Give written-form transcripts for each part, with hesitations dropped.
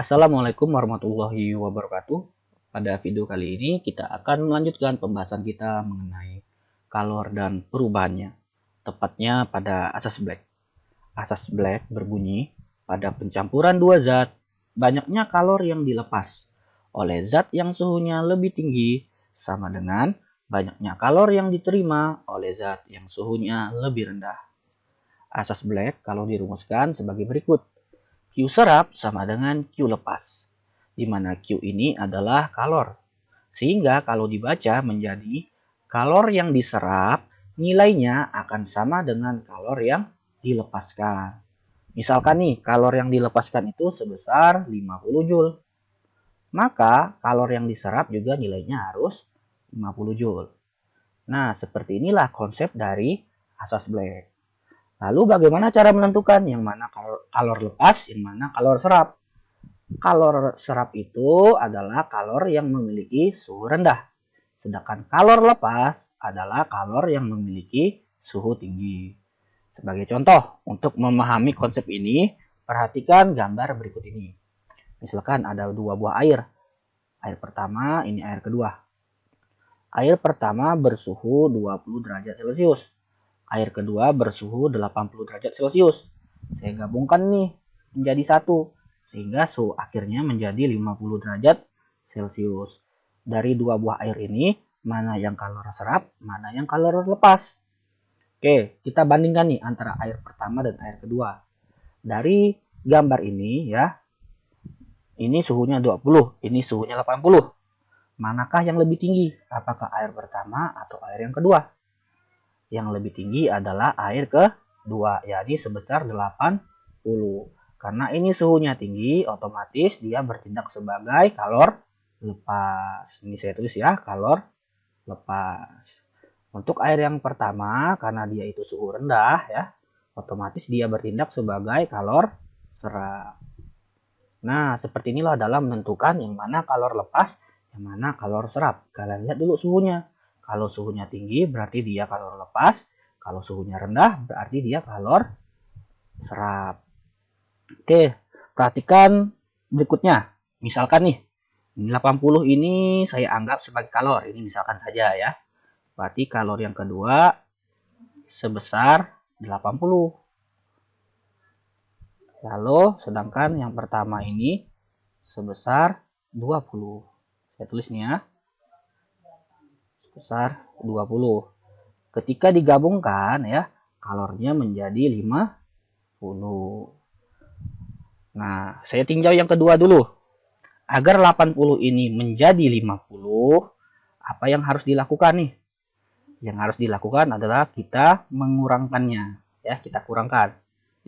Assalamualaikum warahmatullahi wabarakatuh. Pada video kali ini kita akan melanjutkan pembahasan kita mengenai kalor dan perubahannya, tepatnya pada asas Black. Asas Black berbunyi, pada pencampuran dua zat, banyaknya kalor yang dilepas oleh zat yang suhunya lebih tinggi sama dengan banyaknya kalor yang diterima oleh zat yang suhunya lebih rendah. Asas Black kalau dirumuskan sebagai berikut. Q serap sama dengan Q lepas, di mana Q ini adalah kalor. Sehingga kalau dibaca menjadi kalor yang diserap nilainya akan sama dengan kalor yang dilepaskan. Misalkan nih, kalor yang dilepaskan itu sebesar 50 Joule. Maka kalor yang diserap juga nilainya harus 50 Joule. Nah, seperti inilah konsep dari asas Black. Lalu bagaimana cara menentukan yang mana kalor lepas, yang mana kalor serap? Kalor serap itu adalah kalor yang memiliki suhu rendah. Sedangkan kalor lepas adalah kalor yang memiliki suhu tinggi. Sebagai contoh, untuk memahami konsep ini, perhatikan gambar berikut ini. Misalkan ada dua buah air. Air pertama, ini air kedua. Air pertama bersuhu 20 derajat Celcius. Air kedua bersuhu 80 derajat Celcius. Saya gabungkan nih menjadi satu, sehingga suhu akhirnya menjadi 50 derajat Celcius. Dari dua buah air ini, mana yang kalor serap, mana yang kalor lepas. Oke, kita bandingkan nih antara air pertama dan air kedua. Dari gambar ini ya, ini suhunya 20, ini suhunya 80. Manakah yang lebih tinggi? Apakah air pertama atau air yang kedua? Yang lebih tinggi adalah air kedua, yakni sebesar 80. Karena ini suhunya tinggi, otomatis dia bertindak sebagai kalor lepas. Ini saya tulis ya, kalor lepas. Untuk air yang pertama, karena dia itu suhu rendah ya, otomatis dia bertindak sebagai kalor serap. Nah, seperti inilah dalam menentukan yang mana kalor lepas, yang mana kalor serap. Kalian lihat dulu suhunya. Kalau suhunya tinggi berarti dia kalor lepas. Kalau suhunya rendah berarti dia kalor serap. Oke, perhatikan berikutnya. Misalkan nih, 80 ini saya anggap sebagai kalor. Ini misalkan saja ya. Berarti kalor yang kedua sebesar 80. Lalu sedangkan yang pertama ini sebesar 20. Saya tulis nih ya. Sebesar 20. Ketika digabungkan ya, kalornya menjadi 50. Nah, saya tinjau yang kedua dulu. Agar 80 ini menjadi 50, apa yang harus dilakukan nih? Yang harus dilakukan adalah kita mengurangkannya. Ya, kita kurangkan.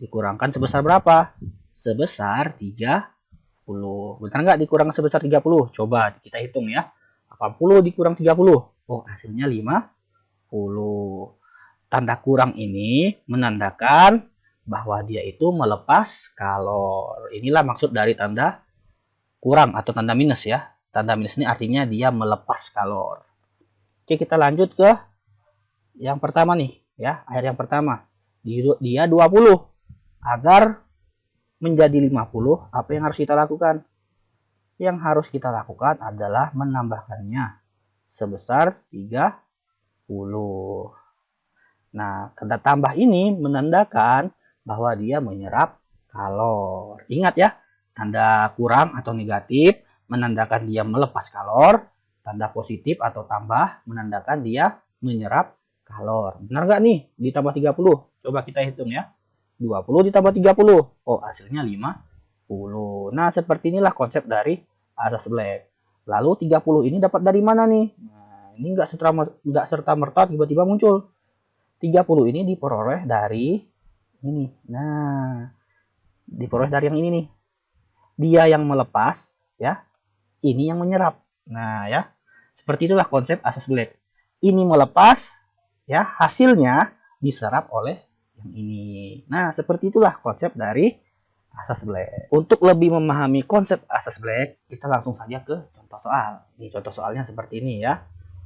Dikurangkan sebesar berapa? Sebesar 30. Benar nggak dikurang sebesar 30? Coba kita hitung ya. 80 dikurang 30. Oh, hasilnya 50. Tanda kurang ini menandakan bahwa dia itu melepas kalor. Inilah maksud dari tanda kurang atau tanda minus ya. Tanda minus ini artinya dia melepas kalor. Oke, kita lanjut ke yang pertama nih ya, air yang pertama. Dia 20. Agar menjadi 50, apa yang harus kita lakukan? Yang harus kita lakukan adalah menambahkannya sebesar 30. Nah, tanda tambah ini menandakan bahwa dia menyerap kalor. Ingat ya, tanda kurang atau negatif menandakan dia melepas kalor, tanda positif atau tambah menandakan dia menyerap kalor. Benar nggak nih? Ditambah 30. Coba kita hitung ya. 20 ditambah 30. Oh, hasilnya 50. Nah, seperti inilah konsep dari asas Black. Lalu 30 ini dapat dari mana nih? Nah, ini nggak serta-merta tiba-tiba muncul. 30 ini diperoleh dari ini. Nah, diperoleh dari yang ini nih. Dia yang melepas, ya. Ini yang menyerap. Nah, ya. Seperti itulah konsep asas Black. Ini melepas, ya, hasilnya diserap oleh yang ini. Nah, seperti itulah konsep dari asas Black. Untuk lebih memahami konsep asas Black, kita langsung saja ke contoh soal. Ini contoh soalnya seperti ini ya.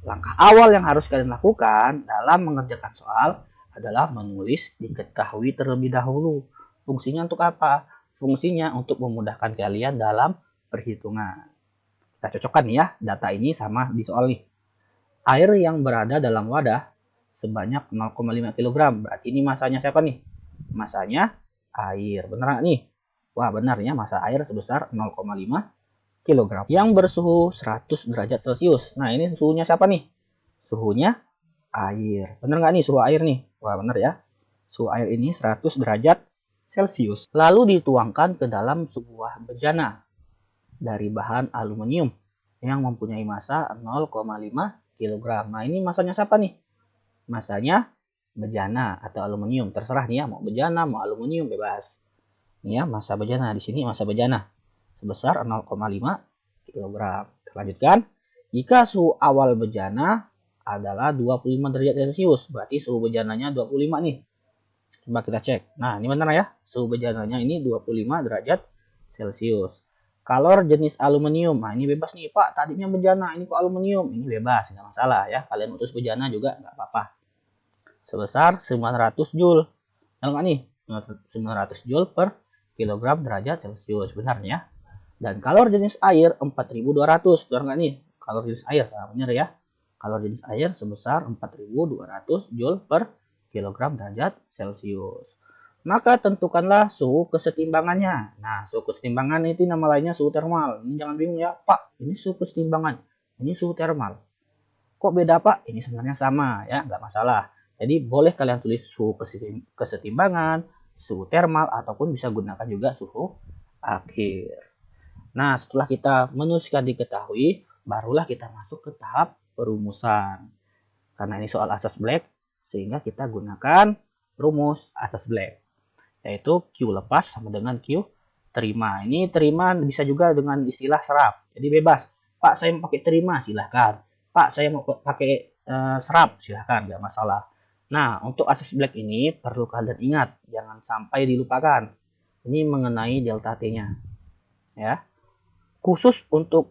Langkah awal yang harus kalian lakukan dalam mengerjakan soal adalah menulis diketahui terlebih dahulu. Fungsinya untuk apa? fungsinya untuk memudahkan kalian dalam perhitungan. Kita cocokkan ya data ini sama di soal nih. Air yang berada dalam wadah sebanyak 0,5 kg. Berarti ini masanya siapa nih? Masanya air. Benar nggak nih? Wah, benar ya, masa air sebesar 0,5 kg. Yang bersuhu 100 derajat Celcius. Nah, ini suhunya siapa nih? Suhunya air. Benar nggak nih suhu air nih? Wah, benar ya. Suhu air ini 100 derajat Celcius. Lalu dituangkan ke dalam sebuah bejana dari bahan aluminium yang mempunyai massa 0,5 kg. Nah, ini masanya siapa nih? Masanya bejana atau aluminium. Terserah nih ya, mau bejana, mau aluminium, bebas. Ini ya, massa bejana. Di sini massa bejana sebesar 0,5 kg. Lanjutkan. Jika suhu awal bejana adalah 25 derajat Celcius, berarti suhu bejananya 25 nih. Coba kita cek. Nah, ini benar ya. Suhu bejananya ini 25 derajat Celcius. Kalor jenis aluminium. Nah, ini bebas nih, Pak. Tadinya bejana, ini kok aluminium. Ini bebas, nggak masalah ya. Kalian utus bejana juga nggak apa-apa. Sebesar 900 Joule. Benar nggak nih? 900 Joule per kilogram derajat Celcius. Benar ya. Dan kalor jenis air 4200. Benar nggak nih? Kalor jenis air. Nah, benar ya. Kalor jenis air sebesar 4200 Joule per kilogram derajat Celcius. Maka tentukanlah suhu kesetimbangannya. Nah, suhu kesetimbangan itu nama lainnya suhu termal. Ini jangan bingung ya, Pak, ini suhu kesetimbangan, ini suhu termal. Kok beda, Pak? Ini sebenarnya sama ya, nggak masalah. Jadi boleh kalian tulis suhu kesetimbangan, suhu termal, ataupun bisa gunakan juga suhu akhir. Nah, setelah kita menuliskan diketahui, barulah kita masuk ke tahap perumusan. Karena ini soal asas Black, sehingga kita gunakan rumus asas Black, yaitu Q lepas sama dengan Q terima. Ini terima bisa juga dengan istilah serap. Jadi bebas. Pak, saya mau pakai terima, silahkan. Pak, saya mau pakai serap, silahkan, nggak masalah. Nah, untuk asas Black ini perlu kalian ingat, jangan sampai dilupakan. Ini mengenai delta T-nya. Ya. Khusus untuk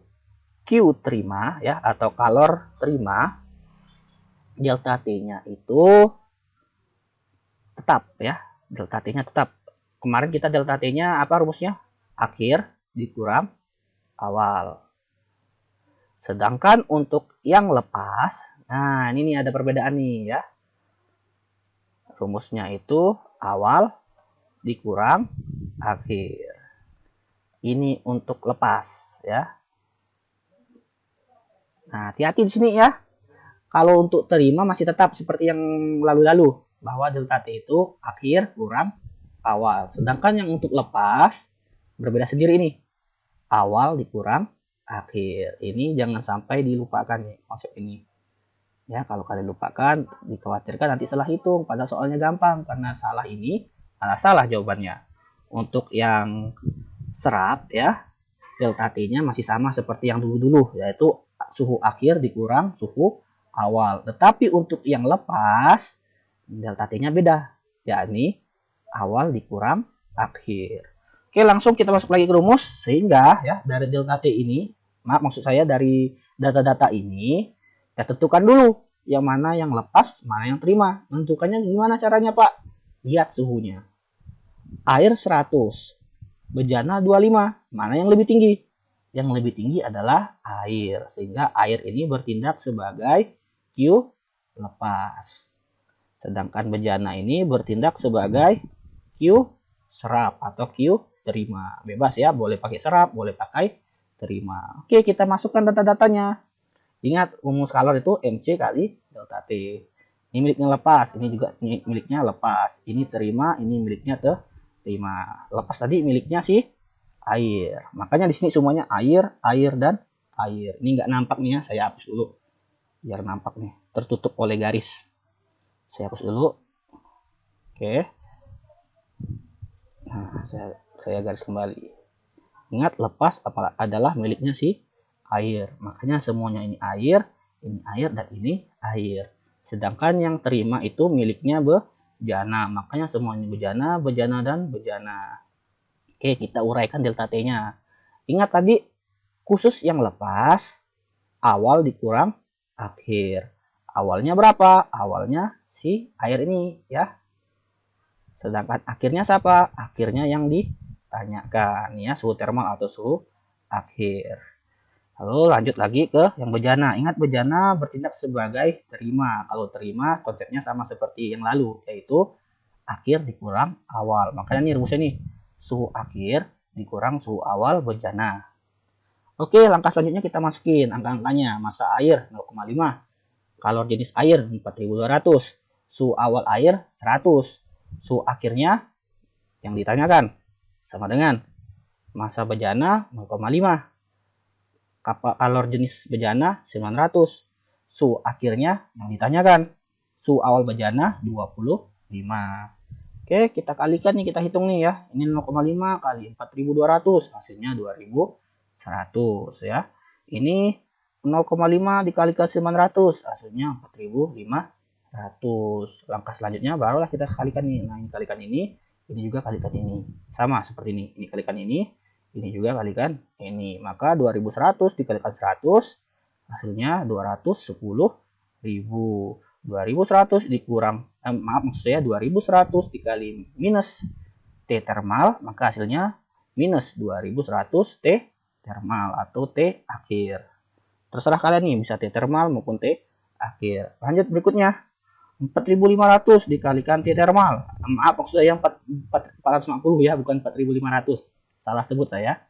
Q terima ya atau kalor terima, delta T-nya itu tetap ya. Delta T-nya tetap. Kemarin kita delta T-nya apa rumusnya? Akhir dikurang awal. Sedangkan untuk yang lepas, nah ini nih ada perbedaan nih ya. Rumusnya itu awal dikurang akhir. Ini untuk lepas ya. Nah, hati-hati di sini ya. Kalau untuk terima masih tetap seperti yang lalu-lalu, bahwa delta T itu akhir kurang awal. Sedangkan yang untuk lepas berbeda sendiri nih. Awal dikurang akhir. Ini jangan sampai dilupakan nih konsep ini. Ya, kalau kalian lupakan, dikhawatirkan nanti salah hitung. Padahal soalnya gampang karena salah ini salah jawabannya. Untuk yang serap ya, delta T-nya masih sama seperti yang dulu-dulu, yaitu suhu akhir dikurang suhu awal. Tetapi untuk yang lepas, delta T-nya beda, yakni awal dikurang akhir. Oke, langsung kita masuk lagi ke rumus, sehingga ya dari delta T ini, maksud saya dari data-data ini, kita tentukan dulu yang mana yang lepas, mana yang terima. Menentukannya gimana caranya, Pak? Lihat suhunya. Air 100, bejana 25, mana yang lebih tinggi? Yang lebih tinggi adalah air, sehingga air ini bertindak sebagai Q lepas. Sedangkan bejana ini bertindak sebagai Q serap atau Q terima. Bebas ya, boleh pakai serap, boleh pakai terima. Oke, kita masukkan data-datanya. Ingat, rumus kalor itu MC kali delta T. Ini miliknya lepas, ini juga miliknya lepas. Ini terima, ini miliknya terima. Lepas tadi miliknya si air. Makanya di sini semuanya air, air, dan air. Ini nggak nampak nih ya, saya hapus dulu. Biar nampak nih, tertutup oleh garis. Saya hapus dulu. Oke. Nah, saya garis kembali. Ingat, lepas adalah miliknya si air. Makanya semuanya ini air, dan ini air. Sedangkan yang terima itu miliknya bejana. Makanya semuanya bejana, bejana, dan bejana. Oke, kita uraikan delta T-nya. Ingat tadi, khusus yang lepas, awal dikurang akhir. Awalnya berapa? Awalnya si air ini ya. Sedangkan akhirnya siapa? Akhirnya yang di tanyakan ya, suhu termal atau suhu akhir. Lalu lanjut lagi ke yang bejana. Ingat bejana bertindak sebagai terima. Kalau terima konsepnya sama seperti yang lalu, yaitu akhir dikurang awal. Makanya nih rumusnya nih, suhu akhir dikurang suhu awal bejana. Oke, langkah selanjutnya kita masukin angka-angkanya. Massa air 0,5. Kalor jenis air 4200. Suhu awal air 100. Suhu akhirnya yang ditanyakan sama dengan massa bejana 0,5. Kalor jenis bejana 900. Suhu akhirnya yang ditanyakan. Suhu awal bejana 25. Oke, kita kalikan nih, kita hitung nih ya. Ini 0,5 kali 4200, hasilnya 2100 ya. Ini 0,5 dikalikan 900, hasilnya 4500. Langkah selanjutnya barulah kita kalikan nih. Nah, ini kalikan ini juga kalikan ini. Sama seperti ini. Ini kalikan ini juga kalikan ini. Maka 2100 dikalikan 100, hasilnya 210.000. 2100 dikurang maksud saya 2100 dikali minus T termal, maka hasilnya minus 2100 T termal atau T akhir. Terserah kalian nih, bisa T termal maupun T akhir. Lanjut berikutnya, 4500 dikalikan T termal. Maaf, maksud saya yang 450 ya, bukan 4500. Salah sebut saya.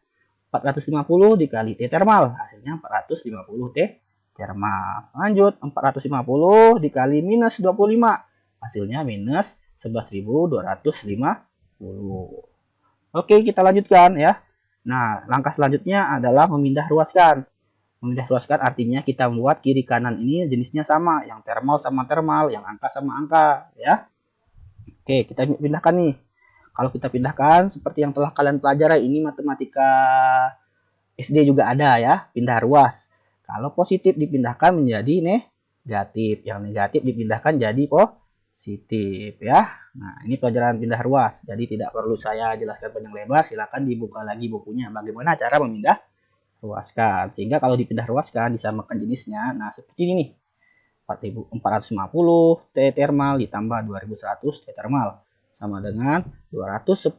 450 dikali T termal, hasilnya 450 T termal. Lanjut, 450 dikali minus 25, hasilnya minus 11.250. Oke, kita lanjutkan ya. Nah, langkah selanjutnya adalah memindah ruaskan. Memindah ruaskan artinya kita membuat kiri kanan ini jenisnya sama, yang termal sama termal, yang angka sama angka ya. Oke, kita pindahkan nih. Kalau kita pindahkan seperti yang telah kalian pelajari, ini matematika SD juga ada ya, pindah ruas. Kalau positif dipindahkan menjadi negatif, yang negatif dipindahkan jadi positif ya. Nah, ini pelajaran pindah ruas. Jadi tidak perlu saya jelaskan panjang lebar, silakan dibuka lagi bukunya bagaimana cara memindah ruaskan. Sehingga kalau dipindah ruaskan disamakan jenisnya. Nah, seperti ini nih. 450 T termal ditambah 2100 T termal sama dengan 210.000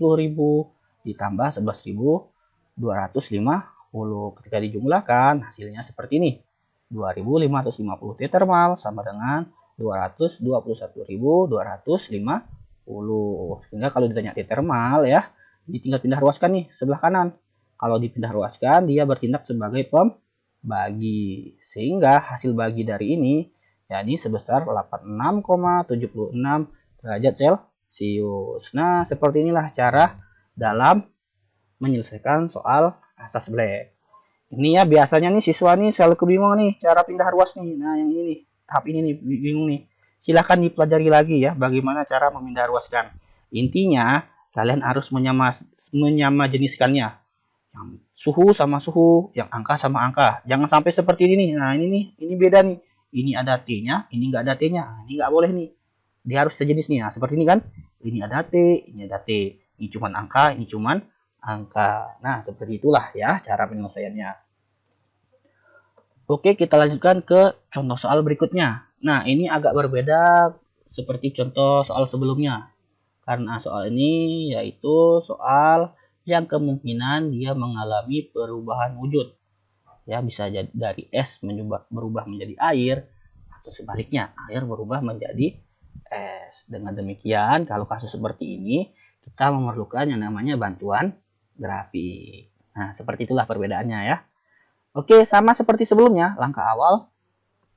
ditambah 11.250. Ketika dijumlahkan hasilnya seperti ini. 2.550 T termal sama dengan 221.250. Sehingga kalau ditanya T termal ya, tinggal pindah ruaskan nih sebelah kanan. Kalau dipindah ruaskan dia bertindak sebagai pembagi. Sehingga hasil bagi dari ini yakni sebesar 86,76 derajat Celcius. Nah, seperti inilah cara dalam menyelesaikan soal asas Black. Ini ya biasanya nih siswa nih selalu kebingungan nih cara pindah ruas nih. Nah, yang ini nih, tahap ini nih bingung nih. Silahkan dipelajari lagi ya bagaimana cara memindah ruaskan. Intinya kalian harus menyama jeniskannya. Yang suhu sama suhu, yang angka sama angka. Jangan sampai seperti ini nih. Nah, ini nih, ini beda nih. Ini ada T-nya, ini nggak ada T-nya. Nah, ini nggak boleh nih. Dia harus sejenis nih. Nah, seperti ini kan. Ini ada T, ini ada T. Ini cuman angka, ini cuman angka. Nah, seperti itulah ya cara penyelesaiannya. Oke, kita lanjutkan ke contoh soal berikutnya. Nah, ini agak berbeda seperti contoh soal sebelumnya. Karena soal ini yaitu soal yang kemungkinan dia mengalami perubahan wujud. Ya, bisa jadi dari es berubah menjadi air atau sebaliknya air berubah menjadi es. Dengan demikian kalau kasus seperti ini kita memerlukan yang namanya bantuan grafik. Nah, seperti itulah perbedaannya ya. Oke, sama seperti sebelumnya, langkah awal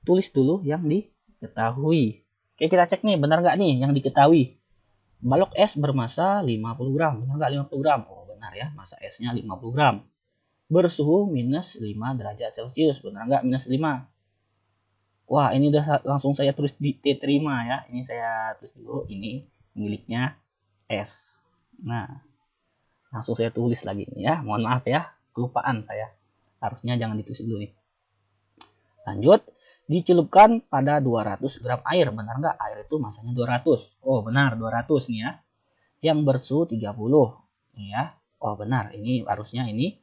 tulis dulu yang diketahui. Oke, kita cek nih benar nggak nih yang diketahui. Balok es bermassa 50 gram, benar nggak 50 gram? Oh, benar ya, massa esnya 50 gram. Bersuhu minus 5 derajat Celcius, benar nggak minus 5? Wah, ini udah langsung saya tulis di T terima ya. Ini saya tulis dulu, ini miliknya S. Nah, langsung saya tulis lagi nih ya. Mohon maaf ya, kelupaan saya. Harusnya jangan ditulis dulu nih. Lanjut, dicelupkan pada 200 gram air. Benar nggak? Air itu masanya 200. Oh, benar 200 nih ya. Yang bersuhu 30. Nih ya. Oh, benar. Ini harusnya ini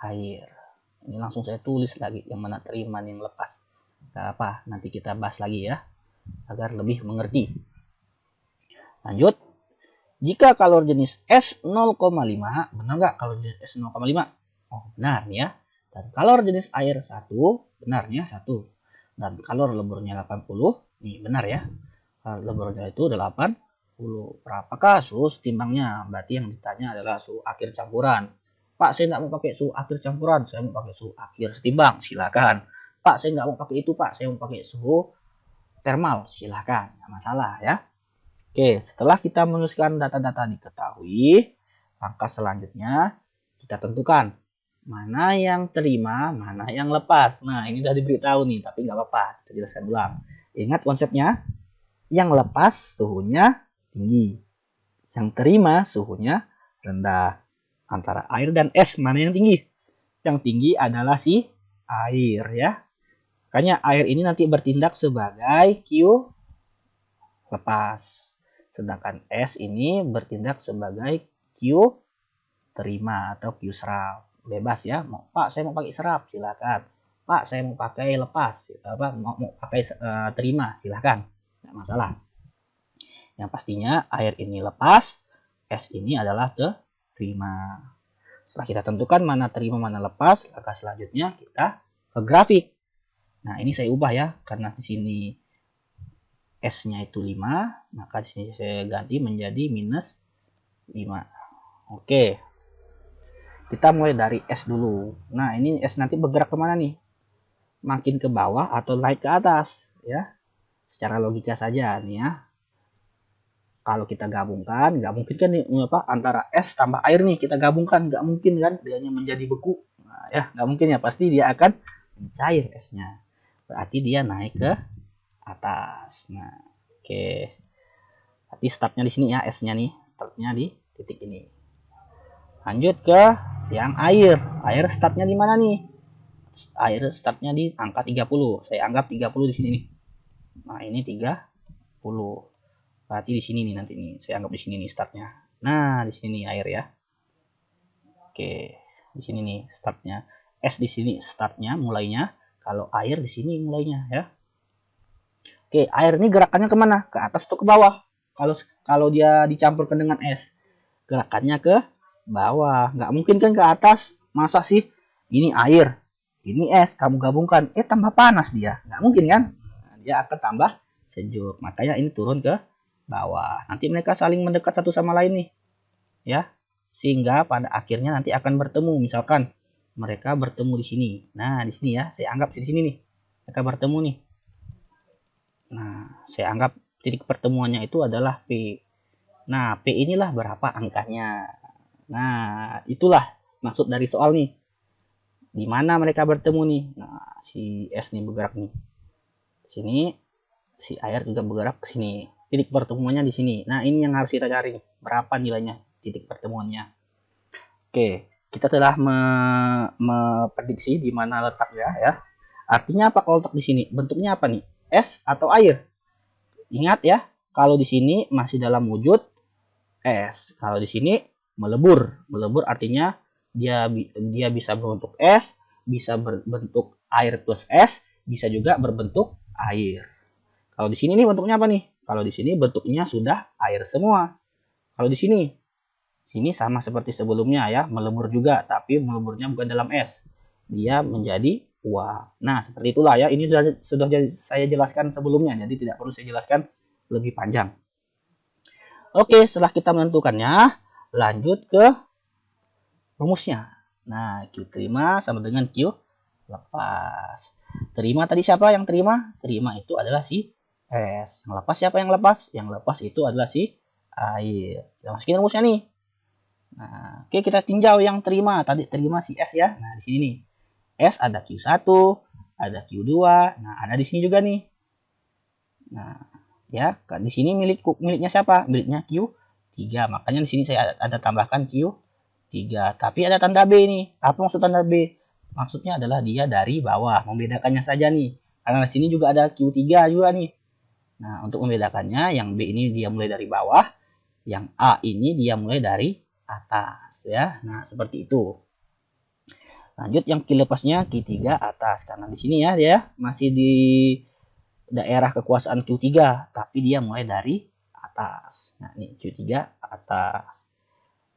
air. Ini langsung saya tulis lagi yang mana terima yang lepas. Gak apa, nanti kita bahas lagi ya agar lebih mengerti. Lanjut, Jika kalor jenis S 0,5, benar nggak kalor jenis S 0,5? Oh, benar nih ya. Dan kalor jenis air 1, benarnya 1. Dan kalor leburnya 80, nih benar ya. Kalor leburnya itu 80. Berapakah suhu setimbangnya? Berarti yang ditanya adalah suhu akhir campuran. Pak, saya nggak mau pakai suhu akhir campuran, saya mau pakai suhu akhir setimbang, silakan. Pak, saya nggak mau pakai itu, Pak, saya mau pakai suhu thermal, silakan, nggak masalah ya. Oke, setelah kita menuliskan data-data diketahui, langkah selanjutnya kita tentukan mana yang terima, mana yang lepas. Nah, ini udah diberitahu nih, tapi nggak apa-apa, kita jelaskan ulang. Ingat konsepnya, yang lepas suhunya tinggi, yang terima suhunya rendah. Antara air dan es, mana yang tinggi? Yang tinggi adalah si air ya. Makanya air ini nanti bertindak sebagai Q lepas. Sedangkan S ini bertindak sebagai Q terima atau Q serap. Bebas ya. Pak, saya mau pakai serap, silakan. Pak, saya mau pakai lepas, mau pakai terima, silakan. Tidak masalah. Yang pastinya air ini lepas, S ini adalah terima. Setelah kita tentukan mana terima, mana lepas, langkah selanjutnya kita ke grafik. Nah, ini saya ubah ya, karena di sini S-nya itu 5, maka di sini saya ganti menjadi minus 5. Oke. Kita mulai dari S dulu. Nah, ini S nanti bergerak kemana nih? Makin ke bawah atau naik ke atas ya. Secara logika saja nih ya. Kalau kita gabungkan, nggak mungkin kan nih, antara S tambah air nih kita gabungkan, nggak mungkin kan, dianya menjadi beku. Nah, ya, nggak mungkin ya, pasti dia akan mencair S-nya. Berarti dia naik ke atas. Nah, oke. Tapi startnya di sini ya, S-nya nih, startnya di titik ini. Lanjut ke yang air. Air startnya di mana nih? Air startnya di angka 30. Saya anggap 30 di sini nih. Nah, ini 30. Berarti di sini nih nanti nih. Saya anggap di sini nih startnya. Nah, di sini air ya. Oke, di sini nih startnya. S di sini startnya, mulainya. Kalau air di sini mulainya ya. Oke, air ini gerakannya kemana? Ke atas atau ke bawah? Kalau dia dicampurkan dengan es, gerakannya ke bawah. Nggak mungkin kan ke atas. Masa sih? Ini air, ini es, kamu gabungkan, tambah panas dia. Nggak mungkin kan? Nah, dia akan tambah sejuk. Makanya ini turun ke bawah. Nanti mereka saling mendekat satu sama lain nih, ya. Sehingga pada akhirnya nanti akan bertemu. Misalkan mereka bertemu di sini. Nah, di sini ya, saya anggap di sini nih. Mereka bertemu nih. Nah, saya anggap titik pertemuannya itu adalah P. Nah, P inilah berapa angkanya. Nah, itulah maksud dari soal nih. Di mana mereka bertemu nih? Nah, si S nih bergerak nih. Sini, si air juga bergerak ke sini. Titik pertemuannya di sini. Nah, ini yang harus kita cari. Berapa nilainya titik pertemuannya? Oke, kita telah memprediksi di mana letaknya ya. Artinya apa kalau letak di sini? Bentuknya apa nih? Es atau air? Ingat ya, kalau di sini masih dalam wujud es. Kalau di sini melebur. Melebur artinya dia bisa berbentuk es, bisa berbentuk air plus es, bisa juga berbentuk air. Kalau di sini nih bentuknya apa nih? Kalau di sini bentuknya sudah air semua. Kalau di sini sama seperti sebelumnya ya, melebur juga, tapi meleburnya bukan dalam es. Dia menjadi uap. Nah, seperti itulah ya. Ini sudah saya jelaskan sebelumnya, jadi tidak perlu saya jelaskan lebih panjang. Oke, setelah kita menentukannya, lanjut ke rumusnya. Nah, Q terima sama dengan Q lepas. Terima tadi siapa yang terima? Terima itu adalah si S. Yang lepas siapa yang lepas? Yang lepas itu adalah si air. Kita masukin rumusnya nih. Nah, oke, kita tinjau yang terima. Tadi terima si S ya. Nah, di sini nih. S ada Q1, ada Q2. Nah, ada di sini juga nih. Nah, ya, di sini miliknya siapa? Miliknya Q3. Makanya di sini saya ada tambahkan Q3. Tapi ada tanda B nih. Apa maksud tanda B? Maksudnya adalah dia dari bawah. Membedakannya saja nih. Karena di sini juga ada Q3 juga nih. Nah, untuk membedakannya, yang B ini dia mulai dari bawah. Yang A ini dia mulai dari atas ya. Nah, seperti itu. Lanjut yang Q lepasnya Q3 atas. Karena di sini ya dia masih di daerah kekuasaan Q3, tapi dia mulai dari atas. Nah, ini Q3 atas.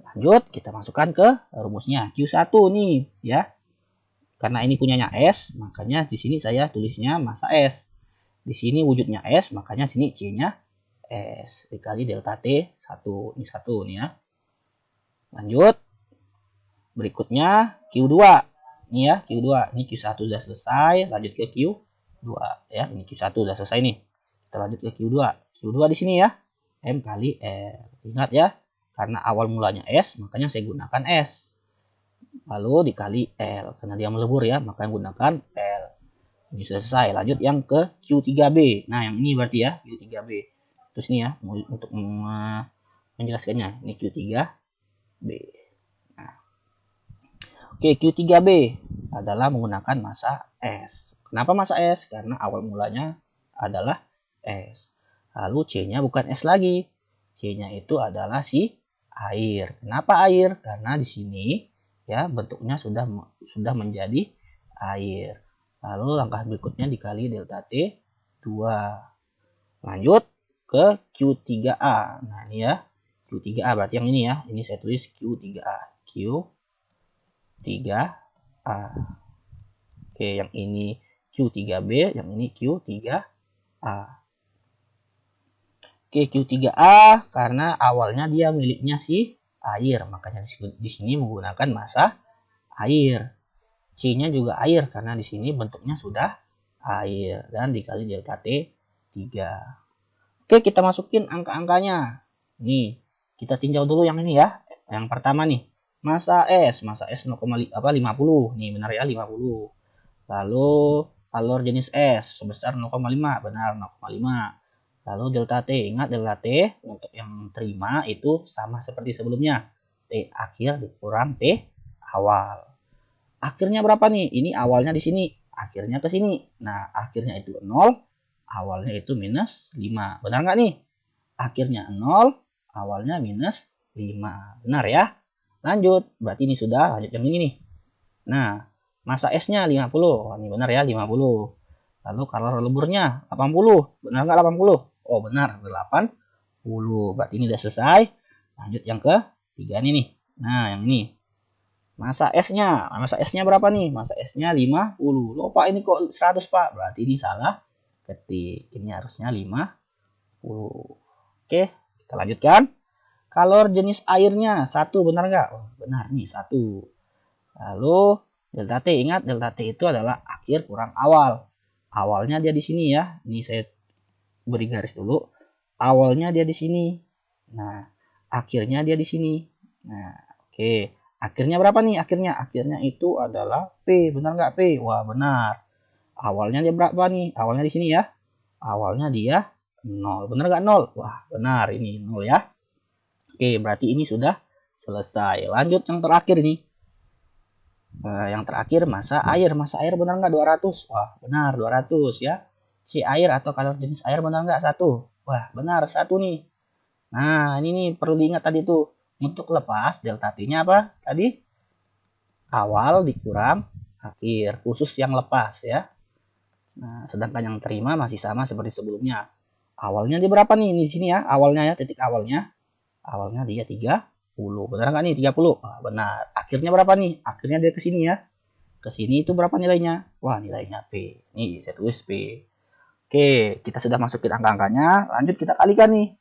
Lanjut, kita masukkan ke rumusnya. Q1 nih, ya. Karena ini punyanya S, makanya di sini saya tulisnya massa S. Di sini wujudnya S, makanya sini C-nya S. Dikali delta T 1. Ini 1 nih ya. Lanjut. Berikutnya Q2. Ini ya, Q2. Ini Q1 sudah selesai, lanjut ke Q2 ya. Ini Q1 sudah selesai nih. Kita lanjut ke Q2. Q2 di sini ya. M kali L. Ingat ya, karena awal mulanya S, makanya saya gunakan S. Lalu dikali L, karena dia melebur ya, makanya gunakan L. Ini selesai. Lanjut yang ke Q3B. Nah, yang ini berarti ya, Q3B. Terus ini ya, untuk menjelaskannya. Ini Q3B. Nah. Oke, Q3B adalah menggunakan massa S. Kenapa massa S? Karena awal mulanya adalah S. Lalu C-nya bukan S lagi. C-nya itu adalah si air. Kenapa air? Karena di sini ya bentuknya sudah menjadi air. Lalu langkah berikutnya dikali delta T 2. Lanjut ke Q3A. Nah, ini ya. Q3A berarti yang ini ya. Ini saya tulis Q3A. Q3A. Oke, yang ini Q3B, yang ini Q3A. Oke, Q3A karena awalnya dia miliknya si air, makanya di sini menggunakan massa air. C-nya juga air karena di sini bentuknya sudah air dan dikali delta T 3. Oke, kita masukin angka-angkanya. Nih, kita tinjau dulu yang ini ya. Yang pertama nih, massa S 0,50. Nih benar ya 50. Lalu kalor jenis S sebesar 0,5, benar 0,5. Lalu delta T, ingat delta T untuk yang terima itu sama seperti sebelumnya. T akhir dikurang T awal. Akhirnya berapa nih? Ini awalnya di sini, akhirnya ke sini. Nah, akhirnya itu 0, awalnya itu minus 5. Benar nggak nih? Akhirnya 0, awalnya minus 5. Benar ya? Lanjut, berarti ini sudah, lanjut yang ini nih. Nah, massa S-nya 50. Ini benar ya, 50. Lalu kalor leburnya 80. Benar nggak 80? Oh benar, 80. Berarti ini udah selesai. Lanjut yang ke 3 nih. Nah, yang ini. Massa S-nya berapa nih? Massa S-nya 50. Loh Pak, ini kok 100 Pak? Berarti ini salah ketik. Ini harusnya 50. Oke, kita lanjutkan. Kalor jenis airnya 1, benar nggak? Oh, benar nih, 1. Lalu delta T, ingat delta T itu adalah akhir kurang awal. Awalnya dia di sini ya. Ini saya beri garis dulu. Awalnya dia di sini. Nah, akhirnya dia di sini. Nah, oke. Akhirnya berapa nih? Akhirnya itu adalah P. Benar nggak P? Wah, benar. Awalnya dia berapa nih? Awalnya di sini ya. Awalnya dia 0. Benar nggak 0? Wah, benar. Ini 0 ya. Oke, berarti ini sudah selesai. Lanjut yang terakhir nih. Yang terakhir massa air. Massa air benar nggak 200? Wah, benar 200 ya. Si air atau kalor jenis air benar nggak 1? Wah, benar 1 nih. Nah, ini nih perlu diingat tadi tuh. Untuk lepas delta T-nya apa? Tadi awal dikurang akhir, khusus yang lepas ya. Nah, sedangkan yang terima masih sama seperti sebelumnya. Awalnya dia berapa nih? Ini di sini ya, awalnya ya, titik awalnya. Awalnya dia 30. Benar nggak nih 30? Wah, benar. Akhirnya berapa nih? Akhirnya dia ke sini ya. Ke sini itu berapa nilainya? Wah, nilainya P. Nih, saya tulis P. Oke, kita sudah masukin angka-angkanya. Lanjut kita kalikan nih.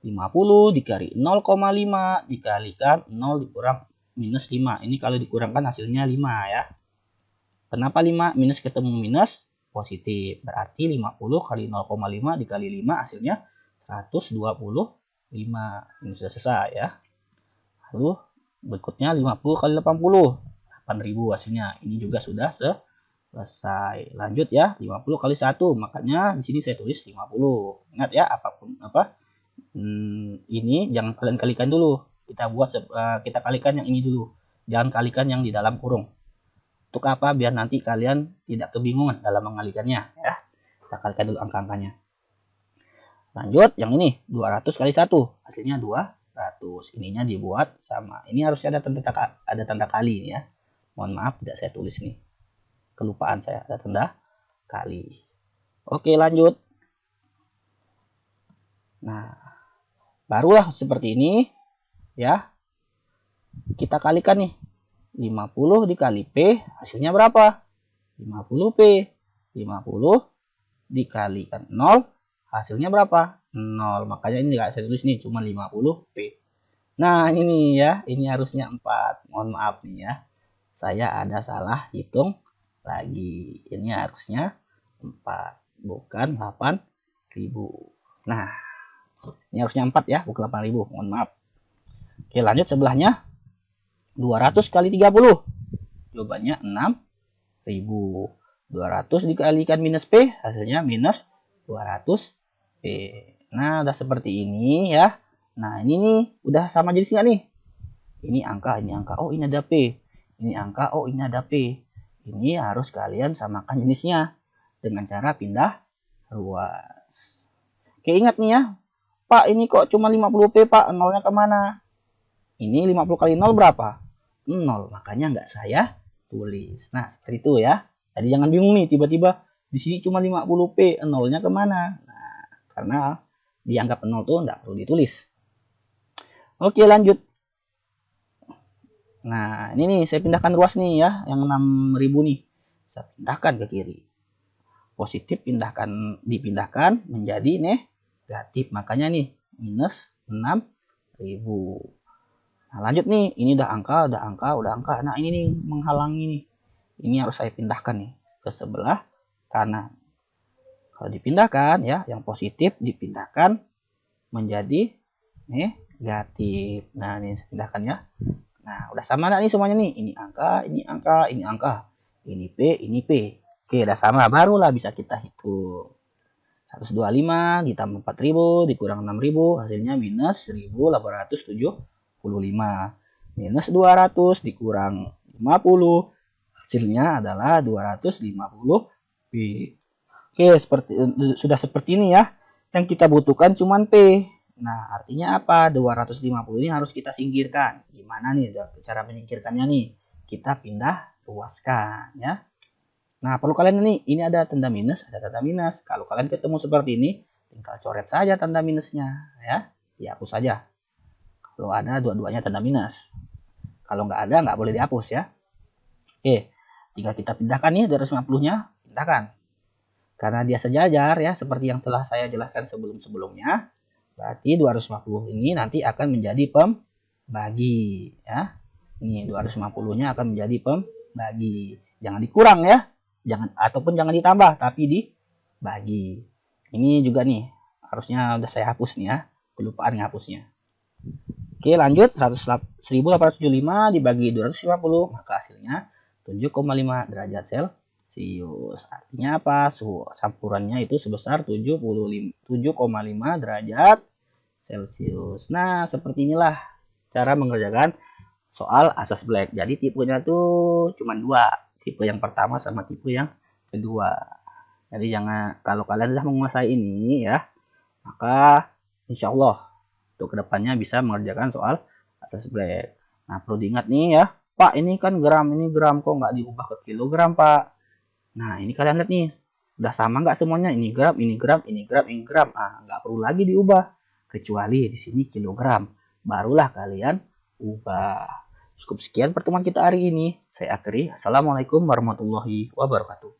50 dikali 0,5 dikalikan 0 dikurang minus 5. Ini kalau dikurangkan hasilnya 5 ya. Kenapa 5? Minus ketemu minus positif. Berarti 50 kali 0,5 dikali 5 hasilnya 125. Ini sudah selesai ya. Lalu berikutnya 50 kali 80. 8.000 hasilnya. Ini juga sudah selesai. Lanjut ya, 50 kali 1. Makanya di sini saya tulis 50. Ingat ya, apapun apa ini jangan kalian kalikan dulu. Kita kalikan yang ini dulu. Jangan kalikan yang di dalam kurung. Untuk apa? Biar nanti kalian tidak kebingungan dalam mengalikannya ya. Kita kalikan dulu angka-angkanya. Lanjut yang ini 200 kali 1. Hasilnya 200. Ininya dibuat sama. Ini harusnya ada tanda kali ini ya. Mohon maaf tidak saya tulis nih. Kelupaan saya, ada tanda kali. Oke, lanjut. Nah, Barulah seperti ini ya. Kita kalikan nih. 50 dikali P hasilnya berapa? 50P. 50 dikalikan 0 hasilnya berapa? 0. Makanya ini nggak saya tulis nih, cuma 50P. Nah ini ya, ini harusnya 4. Mohon maaf nih ya, saya ada salah hitung lagi. Ini harusnya 4, bukan 8.000. Nah, ini harusnya 4 ya, bukan 8.000. Mohon maaf. Oke, lanjut sebelahnya. 200 kali 30. Jawabannya 6.000. 200 dikalikan minus P, hasilnya minus 200P. Nah, udah seperti ini ya. Nah, ini nih, udah sama jenisnya nih. Ini angka, ini angka. Oh, ini ada P. Ini angka, oh, ini ada P. Ini harus kalian samakan jenisnya dengan cara pindah ruas. Oke, ingat nih ya. Pak, ini kok cuma 50P, Pak. Nolnya kemana? Ini 50 kali 0 berapa? 0. Makanya nggak saya tulis. Nah, seperti itu ya. Jadi jangan bingung nih, tiba-tiba di sini cuma 50P, nolnya kemana? Nah, karena dianggap 0 tuh nggak perlu ditulis. Oke, lanjut. Nah, ini nih saya pindahkan ruas nih ya, yang 6.000 nih. Saya pindahkan ke kiri. Positif dipindahkan menjadi negatif. Makanya nih minus 6.000. Nah, lanjut nih, ini udah angka. Nah, ini nih menghalangi nih. Ini harus saya pindahkan nih ke sebelah kanan. Kalau dipindahkan ya, yang positif dipindahkan menjadi negatif. Nah, ini saya pindahkan ya. Nah, udah sama nih semuanya nih. Ini angka, ini angka, ini angka. Ini P, ini P. Oke, udah sama. Barulah bisa kita hitung. 125 ditambah 4.000 dikurang 6.000 hasilnya minus 1.875. Minus 200 dikurang 50 hasilnya adalah 250P. Oke, sudah seperti ini ya. Yang kita butuhkan cuma P. Nah, artinya apa? 250 ini harus kita singkirkan. Gimana nih cara menyingkirkannya nih? Kita pindah ruaskan ya. Nah, perlu kalian ini ada tanda minus, ada tanda minus. Kalau kalian ketemu seperti ini, tinggal coret saja tanda minusnya ya. Dihapus saja. Kalau ada dua-duanya tanda minus. Kalau nggak ada, nggak boleh dihapus ya. Oke, tinggal kita pindahkan nih 250-nya, pindahkan. Karena dia sejajar ya, seperti yang telah saya jelaskan sebelum-sebelumnya. Berarti 250 ini nanti akan menjadi pembagi ya. Ini 250-nya akan menjadi pembagi. Jangan dikurang ya. Jangan ditambah, tapi dibagi. Ini juga nih, harusnya udah saya hapus nih ya. Kelupaan ngapusnya. Oke, lanjut. 1875 dibagi 250, maka hasilnya 7,5 derajat Celcius. Artinya apa? Suhu campurannya itu sebesar 7,5 derajat Celcius. Nah, seperti inilah cara mengerjakan soal asas Black. Jadi tipenya tuh cuma 2. Tipe yang pertama sama tipe yang kedua. Jadi kalau kalian sudah menguasai ini ya, maka insya Allah untuk kedepannya bisa mengerjakan soal asas Black. Nah, perlu diingat nih ya, Pak, ini kan gram, ini gram, kok nggak diubah ke kilogram, Pak? Nah, ini kalian lihat nih, udah sama nggak semuanya? Ini gram, ini gram, ini gram, ini gram. Ah, nggak perlu lagi diubah, kecuali di sini kilogram. Barulah kalian ubah. Cukup sekian pertemuan kita hari ini. Saya akhiri. Assalamualaikum warahmatullahi wabarakatuh.